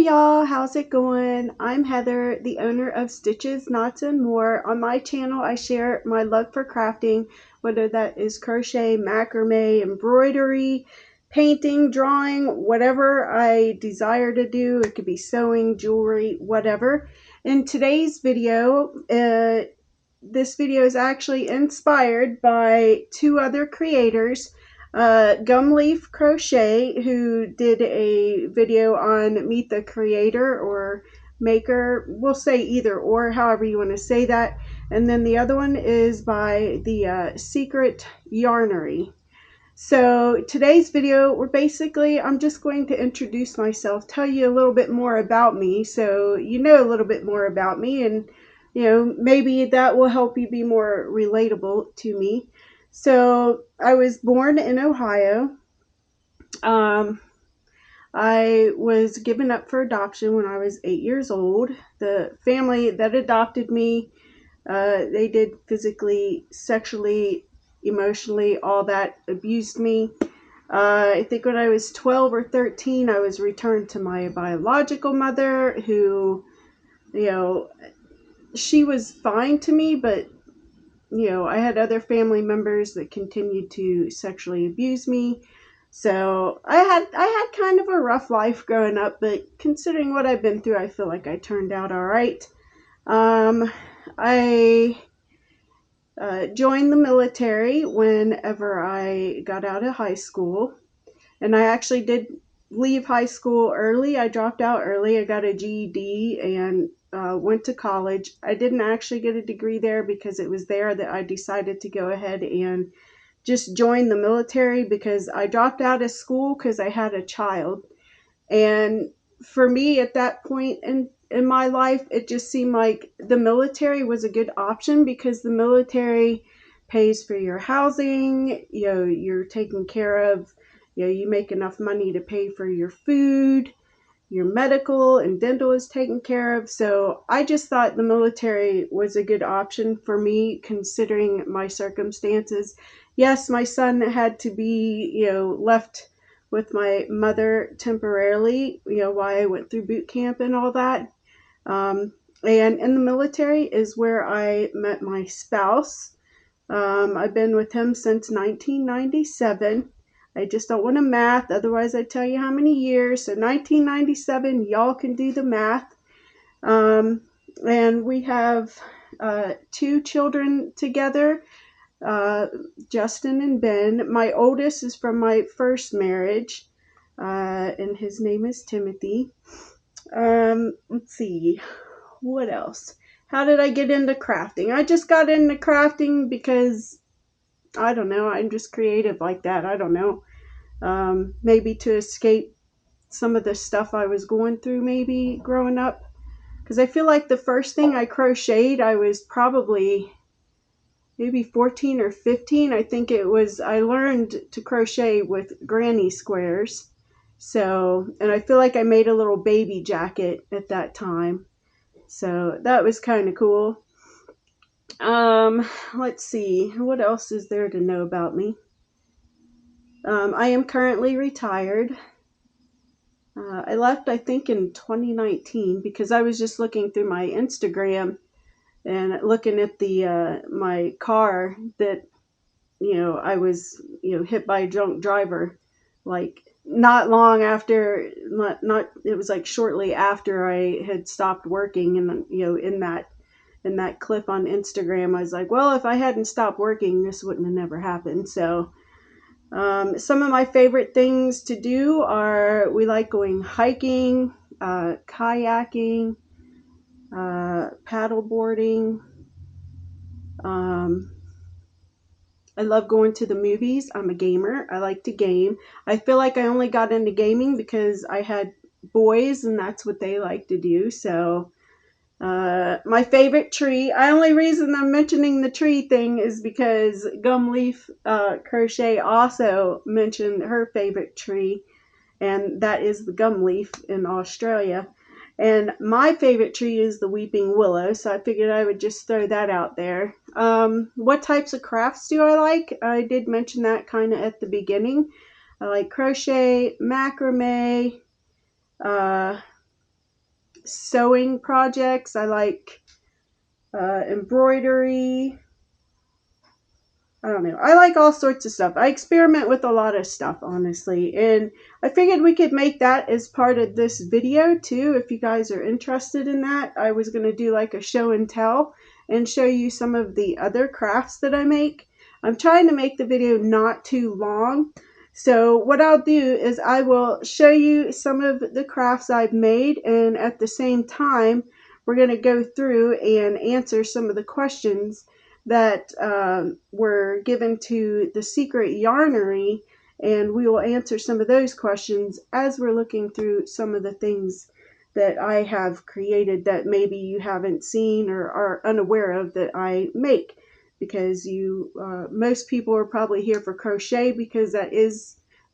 y'all, how's it going? I'm Heather, the owner of Stitches, Knots, and More. On my channel, I share my love for crafting, whether that is crochet, macrame, embroidery, painting, drawing, whatever I desire to do. It could be sewing, jewelry, whatever. In today's video, this video is actually inspired by two other creators. Gumleaf Crochet, who did a video on Meet the Creator or Maker. We'll say either or, however you want to say that. And then the other one is by the Secret Yarnery. So today's video, I'm just going to introduce myself, tell you a little bit more about me, so you know a little bit more about me, and maybe that will help you be more relatable to me. So I was born in Ohio. I was given up for adoption when I was 8 years old. The family that adopted me, they did physically, sexually, emotionally, all that, abused me. I think when I was 12 or 13, I was returned to my biological mother, who, she was fine to me, but I had other family members that continued to sexually abuse me. So I had kind of a rough life growing up, but considering what I've been through, I feel like I turned out all right. I joined the military whenever I got out of high school, and I actually did leave high school early. I dropped out early. I got a GED and went to college. I didn't actually get a degree there because it was there that I decided to go ahead and just join the military, because I dropped out of school because I had a child. And for me at that point in my life, it just seemed like the military was a good option, because the military pays for your housing, you're taken care of, you make enough money to pay for your food, your medical and dental is taken care of. So I just thought the military was a good option for me, considering my circumstances. Yes, my son had to be, left with my mother temporarily, while I went through boot camp and all that. And in the military is where I met my spouse. I've been with him since 1997. I just don't want to math, otherwise I'd tell you how many years. So 1997, y'all can do the math. And we have two children together, Justin and Ben. My oldest is from my first marriage, and his name is Timothy. Let's see, what else? How did I get into crafting? I just got into crafting because, I don't know, I'm just creative like that. I don't know. Maybe to escape some of the stuff I was going through, maybe growing up. Because I feel like the first thing I crocheted, I was probably maybe 14 or 15. I think it was, I learned to crochet with granny squares. So, and I feel like I made a little baby jacket at that time. So that was kind of cool. Let's see, what else is there to know about me? I am currently retired. I left, I think, in 2019, because I was just looking through my Instagram and looking at the my car that, I was, hit by a drunk driver, like not long after, not it was like shortly after I had stopped working. And in that clip on Instagram, I was like, well, if I hadn't stopped working, this wouldn't have never happened. So some of my favorite things to do are, we like going hiking, kayaking, paddle boarding. I love going to the movies. I'm a gamer. I like to game. I feel like I only got into gaming because I had boys and that's what they like to do. So my favorite tree, only reason I'm mentioning the tree thing is because Gumleaf Crochet also mentioned her favorite tree, and that is the gum leaf in Australia. And my favorite tree is the weeping willow, so I figured I would just throw that out there. What types of crafts do I like? I did mention that kind of at the beginning. I like crochet, macrame, sewing projects. I like embroidery. I don't know. I like all sorts of stuff. I experiment with a lot of stuff, honestly. And I figured we could make that as part of this video too. If you guys are interested in that, I was going to do like a show and tell and show you some of the other crafts that I make. I'm trying to make the video not too long. So what I'll do is I will show you some of the crafts I've made, and at the same time, we're going to go through and answer some of the questions that were given to the secret yarnery, and we will answer some of those questions as we're looking through some of the things that I have created that maybe you haven't seen or are unaware of that I make, because you most people are probably here for crochet because that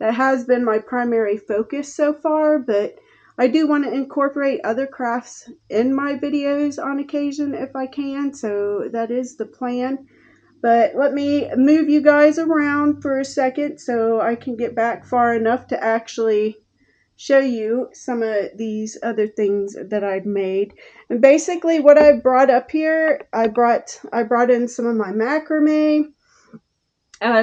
has been my primary focus so far, but I do want to incorporate other crafts in my videos on occasion if I can, so that is the plan. But let me move you guys around for a second so I can get back far enough to actually show you some of these other things that I've made. And basically what I brought up here, I brought in some of my macrame,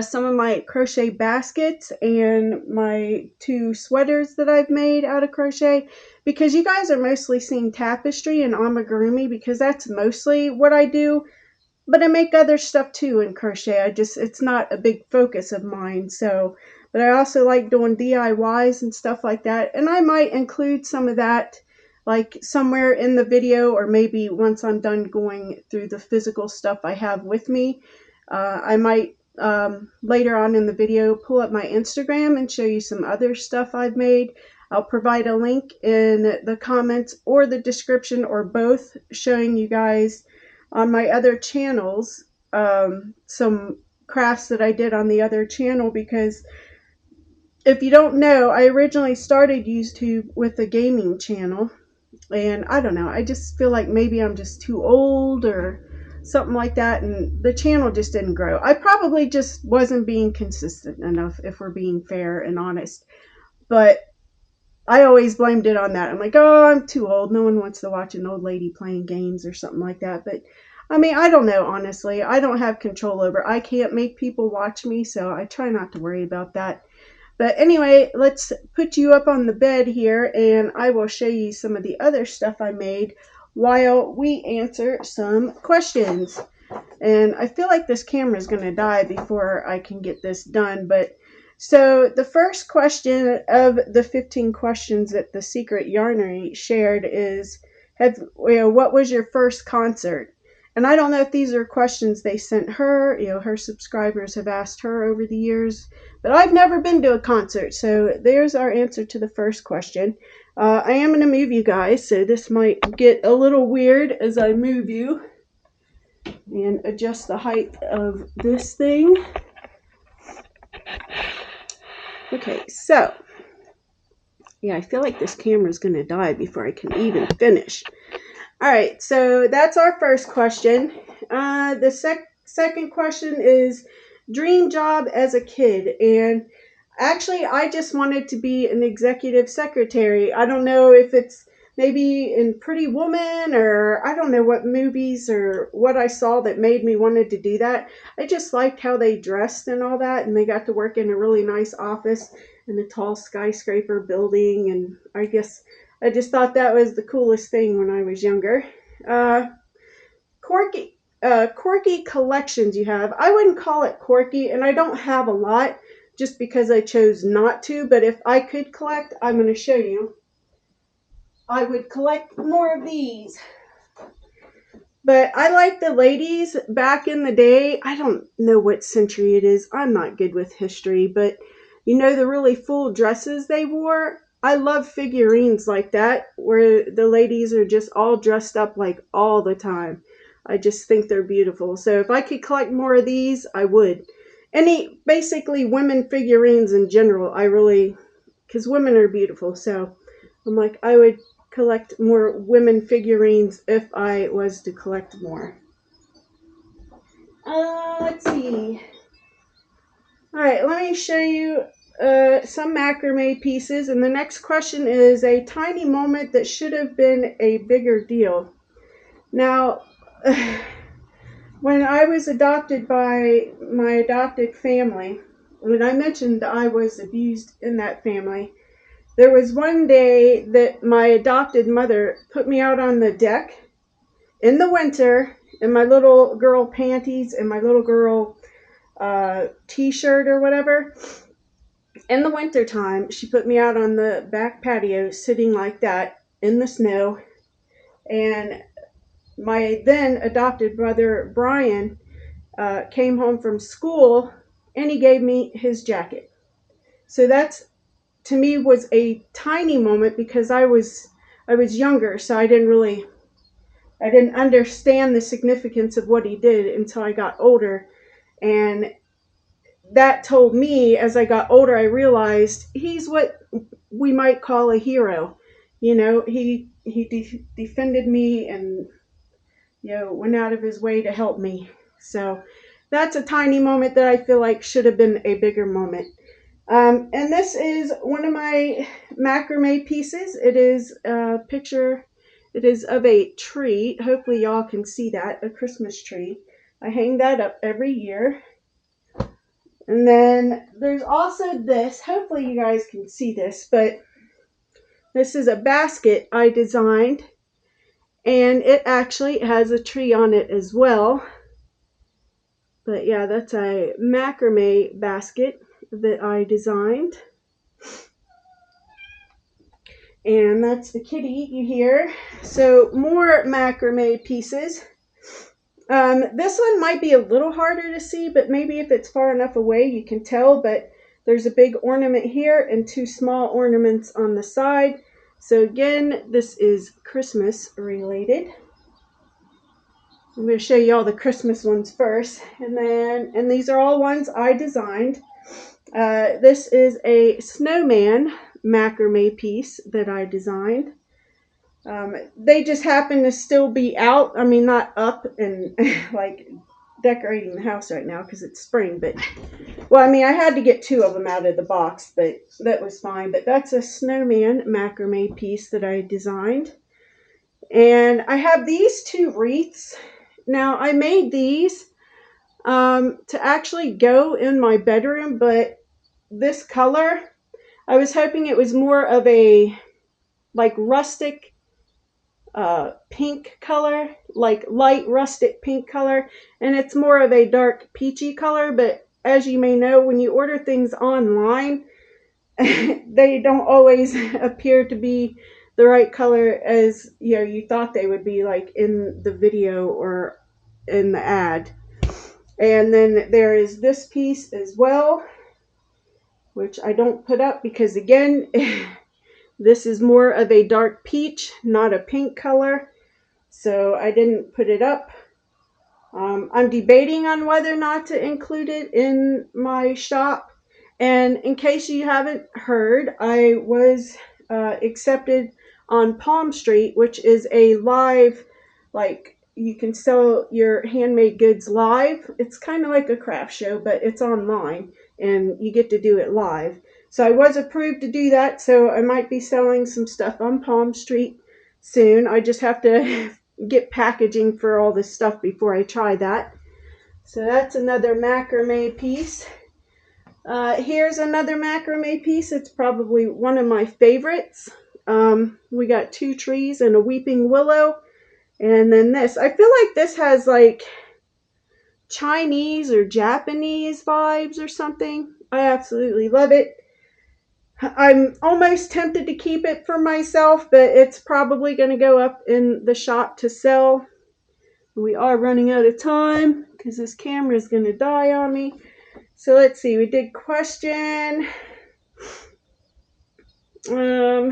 some of my crochet baskets, and my 2 sweaters that I've made out of crochet, because you guys are mostly seeing tapestry and amigurumi because that's mostly what I do. But I make other stuff too in crochet. It's not a big focus of mine. So, but I also like doing DIYs and stuff like that. And I might include some of that like somewhere in the video, or maybe once I'm done going through the physical stuff I have with me. I might later on in the video pull up my Instagram and show you some other stuff I've made. I'll provide a link in the comments or the description or both, showing you guys on my other channels some crafts that I did on the other channel, because if you don't know, I originally started YouTube with a gaming channel, and I don't know, I just feel like maybe I'm just too old or something like that, and the channel just didn't grow. I probably just wasn't being consistent enough, if we're being fair and honest, but I always blamed it on that. I'm like, oh, I'm too old. No one wants to watch an old lady playing games or something like that. But I mean, I don't know, honestly. I don't have control over. I can't make people watch me, so I try not to worry about that. But anyway, let's put you up on the bed here, and I will show you some of the other stuff I made while we answer some questions. And I feel like this camera is going to die before I can get this done, but so the first question of the 15 questions that the Secret Yarnery shared is, what was your first concert? And I don't know if these are questions they sent her, her subscribers have asked her over the years, but I've never been to a concert. So there's our answer to the first question. I am going to move you guys, so this might get a little weird as I move you and adjust the height of this thing. Okay, so yeah, I feel like this camera is going to die before I can even finish. All right, so that's our first question. The second question is dream job as a kid. And actually, I just wanted to be an executive secretary. I don't know if it's maybe in Pretty Woman, or I don't know what movies or what I saw that made me wanted to do that. I just liked how they dressed and all that, and they got to work in a really nice office in a tall skyscraper building, and I just thought that was the coolest thing when I was younger. Uh, quirky collections you have. I wouldn't call it quirky, and I don't have a lot just because I chose not to, but if I could collect, I'm going to show you. I would collect more of these. But I like the ladies back in the day. I don't know what century it is. I'm not good with history, but the really full dresses they wore? I love figurines like that, where the ladies are just all dressed up like all the time. I just think they're beautiful. So if I could collect more of these, I would. Basically women figurines in general, because women are beautiful. So I'm like, I would collect more women figurines if I was to collect more. Let's see. All right, let me show you some macrame pieces, and the next question is a tiny moment that should have been a bigger deal. Now, when I was adopted by my adopted family, when I mentioned I was abused in that family, there was one day that my adopted mother put me out on the deck in the winter in my little girl panties and my little girl t-shirt or whatever. In the wintertime, she put me out on the back patio sitting like that in the snow, and my then adopted brother Brian came home from school and he gave me his jacket. So that's, to me, was a tiny moment because I was younger, so I didn't understand the significance of what he did until I got older. And that told me, as I got older, I realized he's what we might call a hero. You know, he defended me and, you know, went out of his way to help me. So that's a tiny moment that I feel like should have been a bigger moment. And this is one of my macrame pieces. It is a picture. It is of a tree. Hopefully y'all can see that, a Christmas tree. I hang that up every year. And then there's also this. Hopefully you guys can see this, but this is a basket I designed, and it actually has a tree on it as well. But yeah, that's a macrame basket that I designed. And that's the kitty you hear. So more macrame pieces. This one might be a little harder to see, but maybe if it's far enough away you can tell, but there's a big ornament here and two small ornaments on the side. So again, this is Christmas related. I'm going to show you all the Christmas ones first, and these are all ones I designed. This is a snowman macrame piece that I designed. They just happen to still be out. I mean, not up and like decorating the house right now because it's spring, but well, I mean, I had to get two of them out of the box, but that was fine. But that's a snowman macrame piece that I designed. And I have these two wreaths. Now, I made these to actually go in my bedroom, but this color, I was hoping it was more of a like rustic pink color, like light rustic pink color, and it's more of a dark peachy color. But as you may know, when you order things online, they don't always appear to be the right color as you thought they would be, like in the video or in the ad. And then there is this piece as well, which I don't put up because, again, this is more of a dark peach, not a pink color. So I didn't put it up. I'm debating on whether or not to include it in my shop. And in case you haven't heard, I was accepted on Palm Street, which is a live, like, you can sell your handmade goods live. It's kind of like a craft show, but it's online and you get to do it live. So I was approved to do that, so I might be selling some stuff on Palm Street soon. I just have to get packaging for all this stuff before I try that. So that's another macrame piece. Here's another macrame piece. It's probably one of my favorites. We got two trees and a weeping willow. And then this. I feel like this has like Chinese or Japanese vibes or something. I absolutely love it. I'm almost tempted to keep it for myself, but it's probably going to go up in the shop to sell. We are running out of time because this camera is going to die on me. So let's see. We did question. All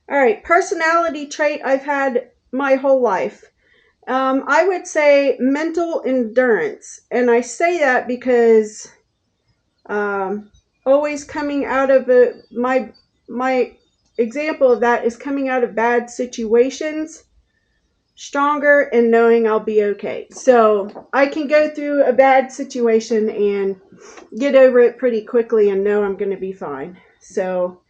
right. Personality trait I've had my whole life. I would say mental endurance. And I say that because always coming out of my example of that is coming out of bad situations stronger and knowing I'll be okay. So I can go through a bad situation and get over it pretty quickly and know I'm going to be fine. So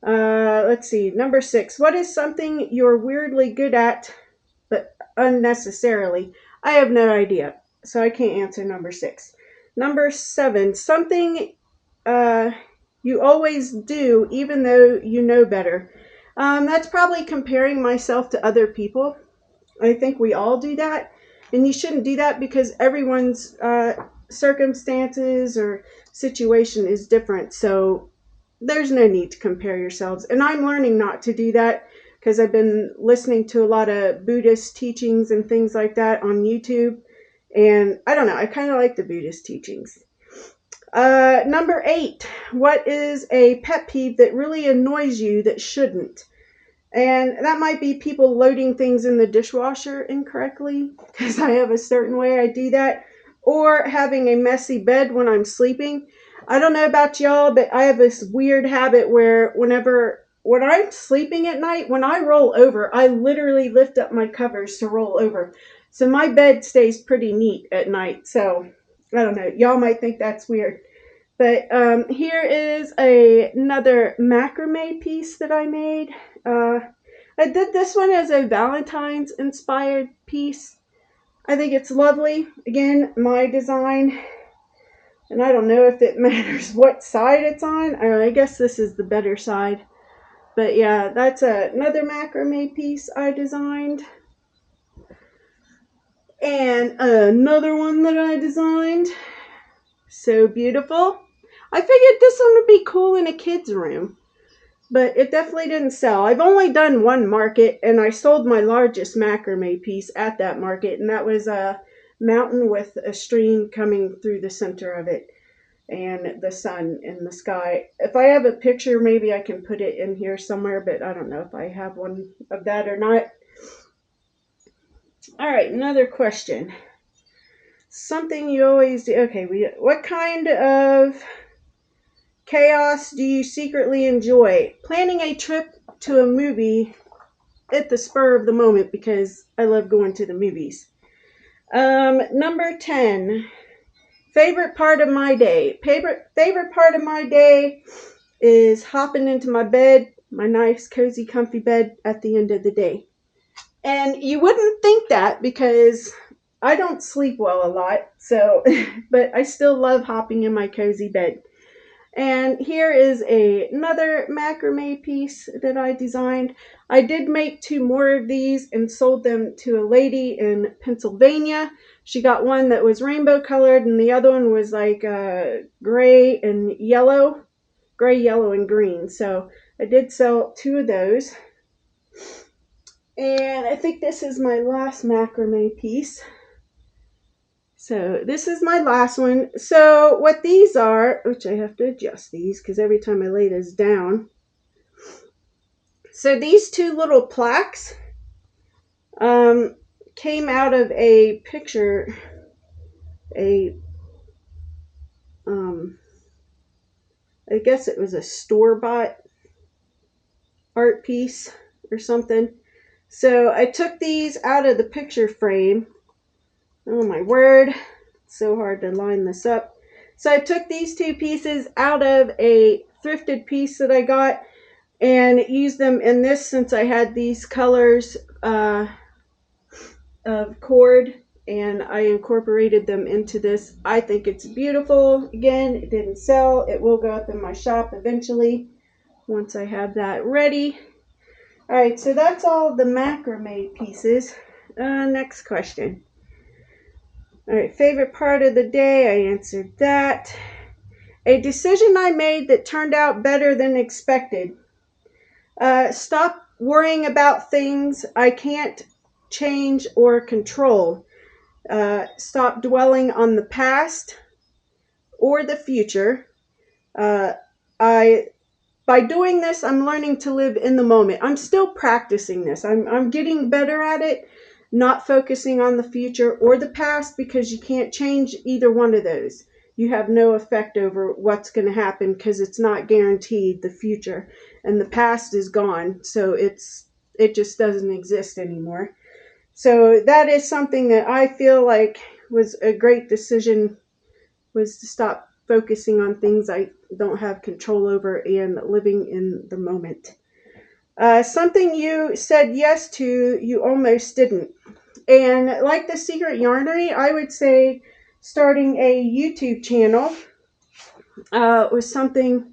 let's see. Number 6. What is something you're weirdly good at, but unnecessarily? I have no idea. So I can't answer number 6. Number 7. Something uh, you always do, even though you know better. That's probably comparing myself to other people. I think we all do that. And you shouldn't do that because everyone's circumstances or situation is different. So there's no need to compare yourselves. And I'm learning not to do that because I've been listening to a lot of Buddhist teachings and things like that on YouTube. And I don't know, I kind of like the Buddhist teachings. Number 8, what is a pet peeve that really annoys you that shouldn't? And that might be people loading things in the dishwasher incorrectly, because I have a certain way I do that, or having a messy bed when I'm sleeping. I don't know about y'all, but I have this weird habit where when I'm sleeping at night, when I roll over, I literally lift up my covers to roll over. So my bed stays pretty neat at night. So I don't know. Y'all might think that's weird. But here is another macrame piece that I made. I did this one as a Valentine's inspired piece. I think it's lovely. Again, my design. And I don't know if it matters what side it's on. I guess this is the better side. But yeah, that's another macrame piece I designed. And another one that I designed. So beautiful. I figured this one would be cool in a kid's room, but it definitely didn't sell. I've only done one market, and I sold my largest macrame piece at that market, and that was a mountain with a stream coming through the center of it and the sun in the sky. If I have a picture, maybe I can put it in here somewhere, but I don't know if I have one of that or not. All right, another question. Something you always do. Okay, what kind of chaos do you secretly enjoy? Planning a trip to a movie at the spur of the moment because I love going to the movies. Number 10. Favorite part of my day. Favorite part of my day is hopping into my bed, my nice, cozy, comfy bed at the end of the day. And you wouldn't think that because I don't sleep well a lot, so but I still love hopping in my cozy bed. And here is another macrame piece that I designed. I did make 2 more of these and sold them to a lady in Pennsylvania. She got one that was rainbow colored and the other one was like gray, yellow, and green. So I did sell 2 of those. And I think this is my last macrame piece. So this is my last one. So what these are, which I have to adjust these because every time I lay this down. So these 2 little plaques came out of a picture, I guess it was a store-bought art piece or something. So I took these out of the picture frame. Oh my word, it's so hard to line this up. So I took these 2 pieces out of a thrifted piece that I got and used them in this since I had these colors of cord, and I incorporated them into this. I think it's beautiful. Again, it didn't sell. It will go up in my shop eventually once I have that ready. All right, so that's all the macrame pieces. Next question. All right, favorite part of the day, I answered that. A decision I made that turned out better than expected. Stop worrying about things I can't change or control. Stop dwelling on the past or the future. I By doing this, I'm learning to live in the moment. I'm still practicing this. I'm getting better at it, not focusing on the future or the past because you can't change either one of those. You have no effect over what's going to happen because it's not guaranteed the future, and the past is gone, so it just doesn't exist anymore. So that is something that I feel like was a great decision, was to stop focusing on things I don't have control over and living in the moment. Something you said yes to, you almost didn't. And like the Secret Yarnery, I would say starting a YouTube channel was something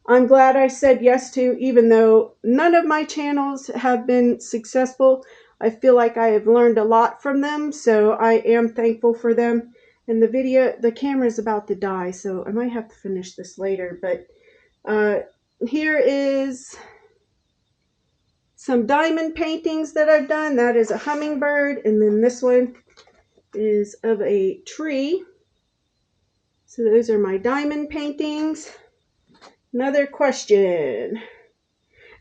I'm glad I said yes to, even though none of my channels have been successful. I feel like I have learned a lot from them, so I am thankful for them. And the camera is about to die, so I might have to finish this later. But here is some diamond paintings that I've done. That is a hummingbird, and then this one is of a tree. So those are my diamond paintings. Another question.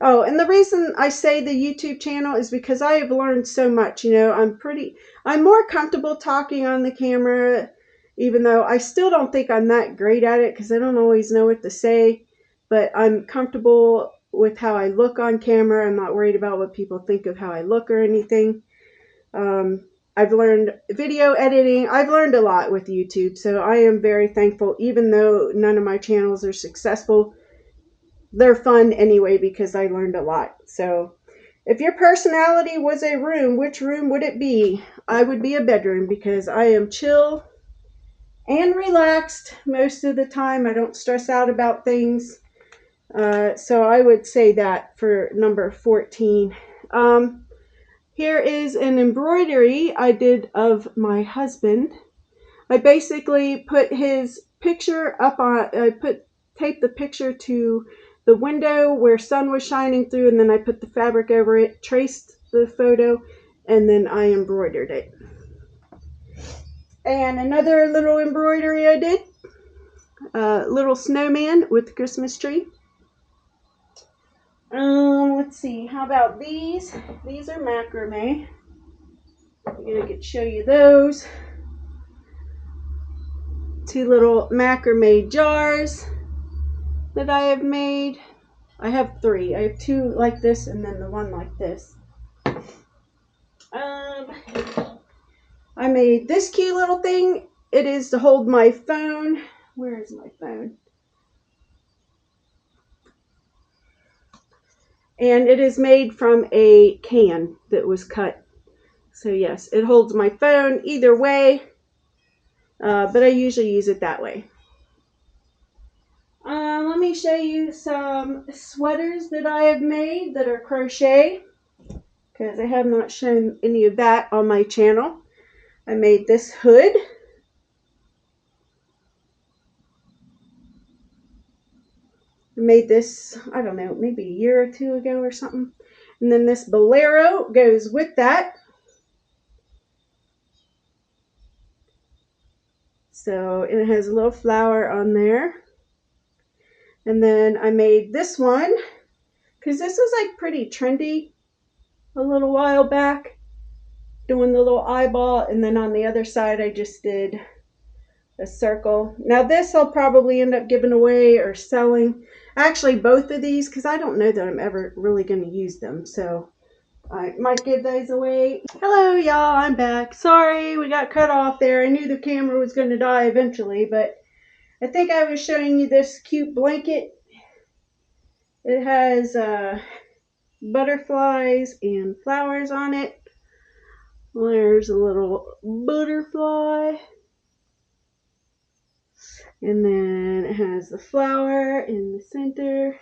Oh, and the reason I say the YouTube channel is because I have learned so much. I'm more comfortable talking on the camera, even though I still don't think I'm that great at it because I don't always know what to say. But I'm comfortable with how I look on camera. I'm not worried about what people think of how I look or anything. I've learned video editing. I've learned a lot with YouTube, so I am very thankful. Even though none of my channels are successful, they're fun anyway because I learned a lot. So if your personality was a room, which room would it be? I would be a bedroom because I am chill and relaxed most of the time. I don't stress out about things. So I would say that for number 14. Here is an embroidery I did of my husband. I basically put his picture up on, taped the picture to the window where sun was shining through, and then I put the fabric over it, traced the photo, and then I embroidered it. And another little embroidery I did, a little snowman with the Christmas tree. Let's see, how about these? These are macrame. I could show you those. 2 little macrame jars that I have made. I have 3. I have 2 like this and then the one like this. I made this cute little thing. It is to hold my phone. Where is my phone? And it is made from a can that was cut. So yes, it holds my phone either way, but I usually use it that way. Let me show you some sweaters that I have made that are crochet, because I have not shown any of that on my channel. I made this hood. I made this, I don't know, maybe a year or 2 ago or something. And then this bolero goes with that. So it has a little flower on there. And then I made this one, because this was like pretty trendy a little while back, doing the little eyeball. And then on the other side, I just did a circle. Now this I'll probably end up giving away or selling. Actually, both of these, because I don't know that I'm ever really going to use them. So I might give those away. Hello, y'all. I'm back. Sorry, we got cut off there. I knew the camera was going to die eventually, but I think I was showing you this cute blanket. It has butterflies and flowers on it. There's a little butterfly. And then it has the flower in the center.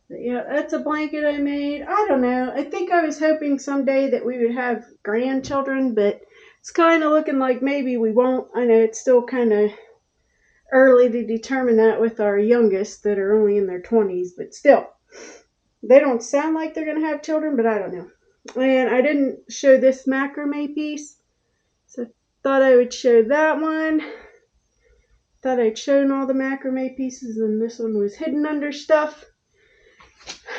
But yeah, that's a blanket I made. I don't know. I think I was hoping someday that we would have grandchildren, but it's kind of looking like maybe we won't. I know it's still kind of early to determine that with our youngest that are only in their 20s, but still. They don't sound like they're going to have children, but I don't know. And I didn't show this macrame piece, so I thought I would show that one. Thought I'd shown all the macrame pieces, and this one was hidden under stuff.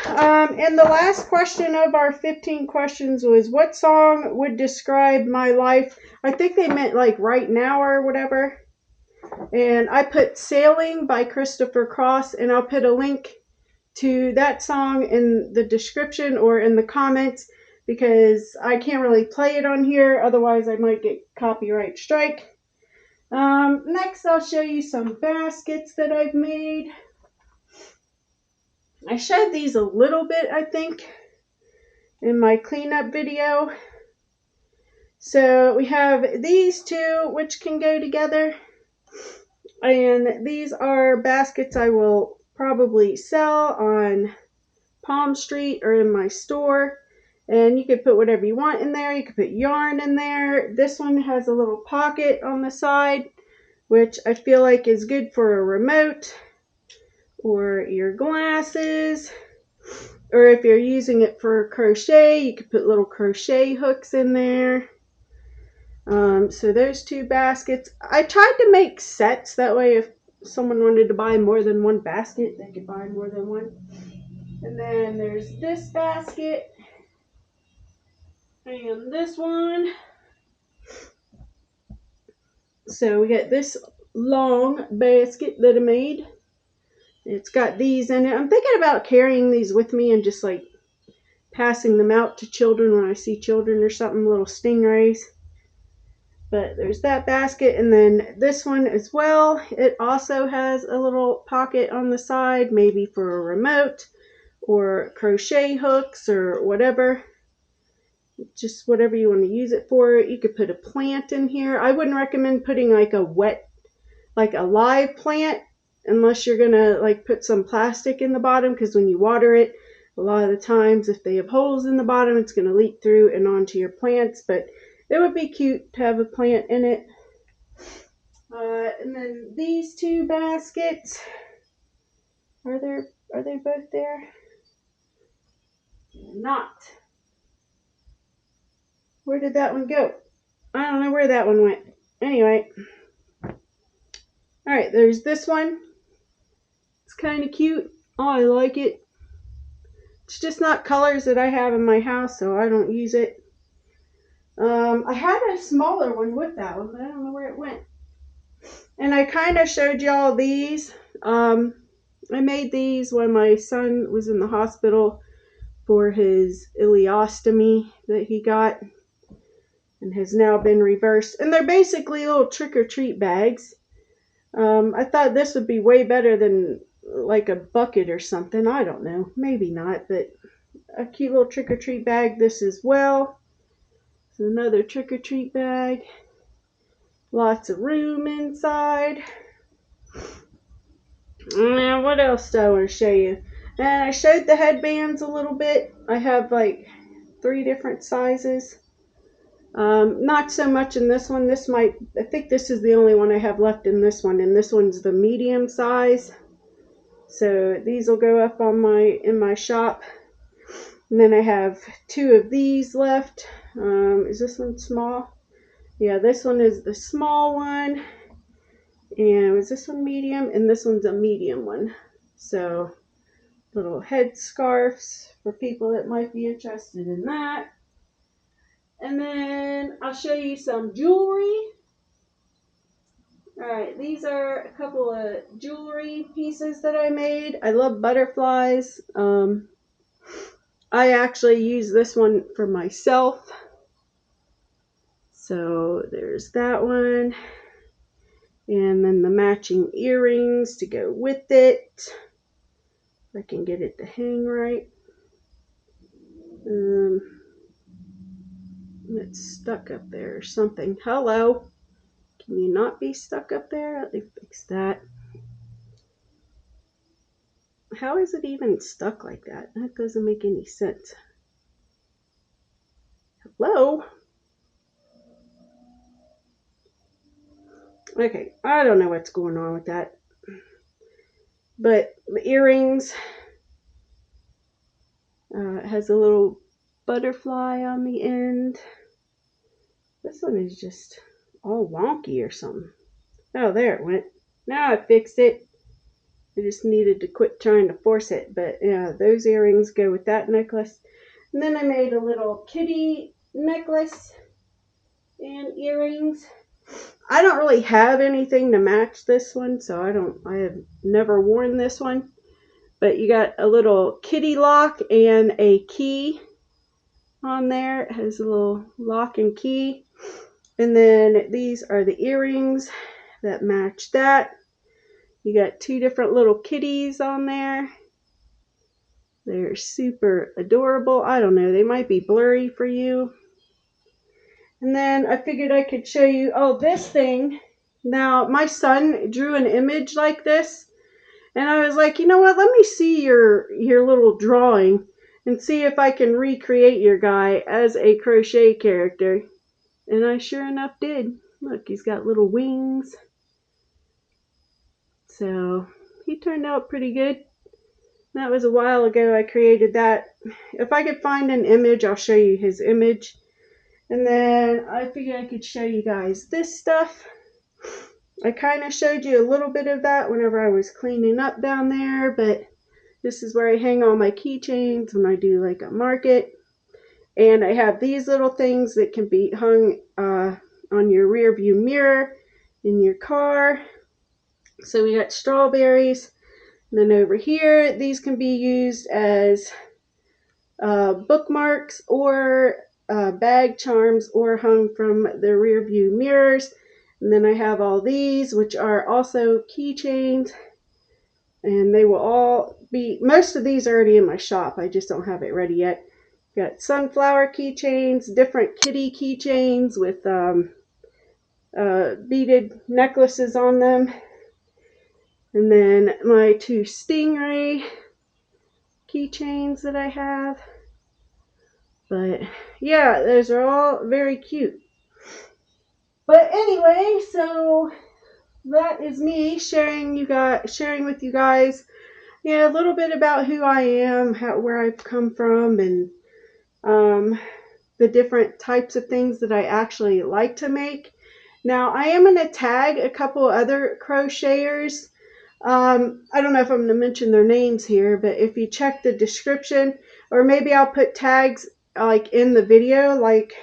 And the last question of our 15 questions was, what song would describe my life? I think they meant like right now or whatever. And I put Sailing by Christopher Cross, and I'll put a link to that song in the description or in the comments. because I can't really play it on here. Otherwise, I might get copyright strike. Next, I'll show you some baskets that I've made. I showed these a little bit, I think, in my cleanup video. So we have these two, which can go together. And these are baskets I will probably sell on Palm Street or in my store. And you could put whatever you want in there. You could put yarn in there. This one has a little pocket on the side, which I feel like is good for a remote or your glasses. Or if you're using it for crochet, you could put little crochet hooks in there. So those two baskets. I tried to make sets. That way if someone wanted to buy more than one basket, they could buy more than one. And then there's this basket. And this one. So we got this long basket that I made. It's got these in it. I'm thinking about carrying these with me and just like passing them out to children when I see children or something, little stingrays. But there's that basket, and then this one as well. It also has a little pocket on the side, maybe for a remote or crochet hooks or whatever. Just whatever you want to use it for. You could put a plant in here. I wouldn't recommend putting like a live plant unless you're gonna like put some plastic in the bottom, because when you water it, a lot of the times if they have holes in the bottom, it's gonna leak through and onto your plants. But it would be cute to have a plant in it. And then these two baskets, are they both there? Not. Where did that one go? I don't know where that one went. Anyway. Alright, there's this one. It's kind of cute. Oh, I like it. It's just not colors that I have in my house, so I don't use it. I had a smaller one with that one, but I don't know where it went. And I kind of showed y'all these. I made these when my son was in the hospital for his ileostomy that he got and has now been reversed. And they're basically little trick-or-treat bags. I thought this would be way better than like a bucket or something. I don't know. Maybe not, but a cute little trick-or-treat bag. This as well. So another trick-or-treat bag. Lots of room inside. And what else do I want to show you? And I showed the headbands a little bit. I have like 3 different sizes. Not so much in this one. I think this is the only one I have left in this one. And this one's the medium size. So these will go up on in my shop. And then I have 2 of these left. Is this one small? Yeah, this one is the small one. And was this one medium? And this one's a medium one. So little head scarves for people that might be interested in that. And then I'll show you some jewelry. Alright, these are a couple of jewelry pieces that I made. I love butterflies. I actually use this one for myself. So there's that one. And then the matching earrings to go with it. If I can get it to hang right. It's stuck up there or something. Hello. Can you not be stuck up there? Let me fix that. How is it even stuck like that? That doesn't make any sense. Hello? Okay, I don't know what's going on with that. But the earrings has a little butterfly on the end. This one is just all wonky or something. Oh, there it went. Now I fixed it. I just needed to quit trying to force it. But yeah, those earrings go with that necklace. And then I made a little kitty necklace and earrings. I don't really have anything to match this one, so I have never worn this one. But you got a little kitty lock and a key on there. It has a little lock and key. And then these are the earrings that match that. You got two different little kitties on there. They're super adorable. I don't know, they might be blurry for you. And then I figured I could show you, oh, this thing. Now, my son drew an image like this, and I was like, you know what, let me see your little drawing and see if I can recreate your guy as a crochet character. And I sure enough did. Look, he's got little wings. So he turned out pretty good. That was a while ago I created that. If I could find an image, I'll show you his image. And then I figured I could show you guys this stuff. I kind of showed you a little bit of that whenever I was cleaning up down there, but this is where I hang all my keychains when I do like a market. And I have these little things that can be hung on your rear view mirror in your car. So we got strawberries. And then over here, these can be used as bookmarks or bag charms or hung from the rear view mirrors. And then I have all these, which are also keychains. And they will all be, most of these are already in my shop. I just don't have it ready yet. Got sunflower keychains, different kitty keychains with beaded necklaces on them. And then my two stingray keychains that I have. But yeah, those are all very cute. But anyway, so that is me sharing with you guys, a little bit about who I am, where I've come from, and the different types of things that I actually like to make. Now, I am going to tag a couple other crocheters. I don't know if I'm going to mention their names here, but if you check the description, or maybe I'll put tags like in the video, like,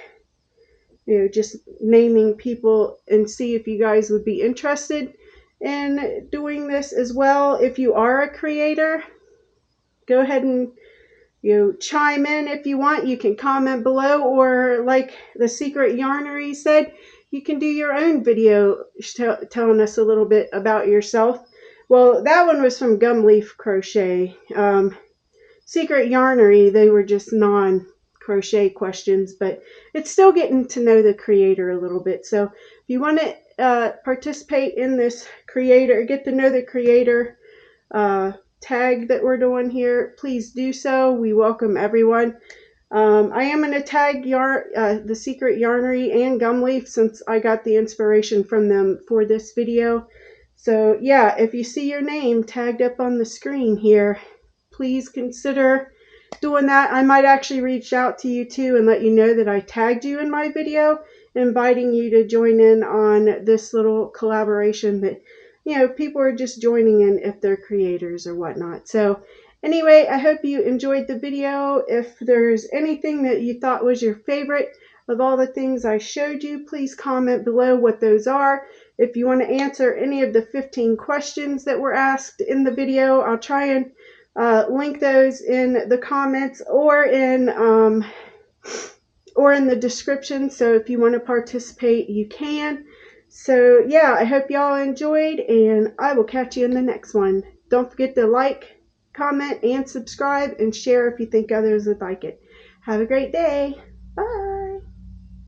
just naming people, and see if you guys would be interested in doing this as well. If you are a creator, go ahead and chime in if you want. You can comment below, or like the Secret Yarnery said, you can do your own video telling us a little bit about yourself. Well, that one was from Gumleaf Crochet. Secret Yarnery, they were just non-crochet questions, but it's still getting to know the creator a little bit. So if you want to participate in this creator, get to know the creator tag that we're doing here, please do so. We welcome everyone. I am going to tag the Secret Yarnery and Gumleaf, since I got the inspiration from them for this video. So yeah, if you see your name tagged up on the screen here, please consider doing that. I might actually reach out to you too and let you know that I tagged you in my video, inviting you to join in on this little collaboration that, people are just joining in if they're creators or whatnot. So anyway, I hope you enjoyed the video. If there's anything that you thought was your favorite of all the things I showed you, please comment below what those are. If you want to answer any of the 15 questions that were asked in the video, I'll try and link those in the comments or in the description. So if you want to participate, you can. So yeah, I hope y'all enjoyed, and I will catch you in the next one. Don't forget to like, comment, and subscribe, and share if you think others would like it. Have a great day.